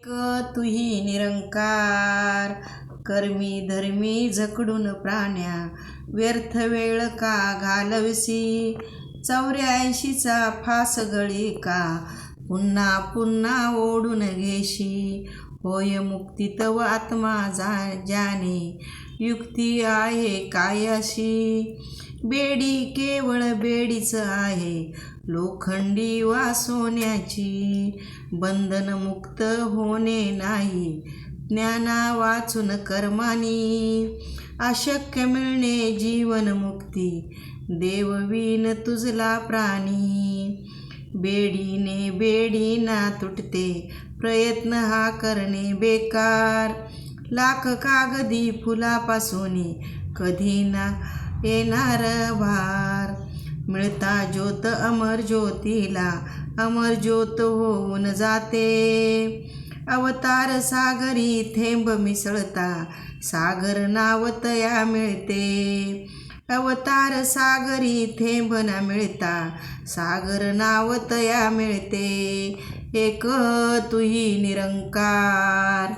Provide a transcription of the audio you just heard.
तुही निरंकार, कर्मी धर्मी झकडून प्राण्या, व्यर्थ वेळ का घालवसी. 84चा फास गळी का, पुन्हा पुन्हा ओढून घेशी. होय मुक्ती तव आत्मा जाणे, युक्ती आहे काय अशी. बेडी केवळ बेडीच आहे, लोखंडी वा सोन्याची. बंधन मुक्त होणे नाही, ज्ञाना वाचून कर्मानी. अशक्य मिळणे जीवन मुक्ती, देववीन तुझला प्राणी. बेडीने बेडीना तुटते, प्रयत्न हा करणे बेकार. लाख कागदी फुलापासून कधी ना येणार भार. मिळता ज्योत अमर ज्योतीला, अमर ज्योत होऊन जाते. अवतार सागरी थेंब मिसळता, सागर नाव तया मिळते. अवतार सागरी थेंब ना मिळता, सागर नाव तया मिळते. एक तुही निरंकार.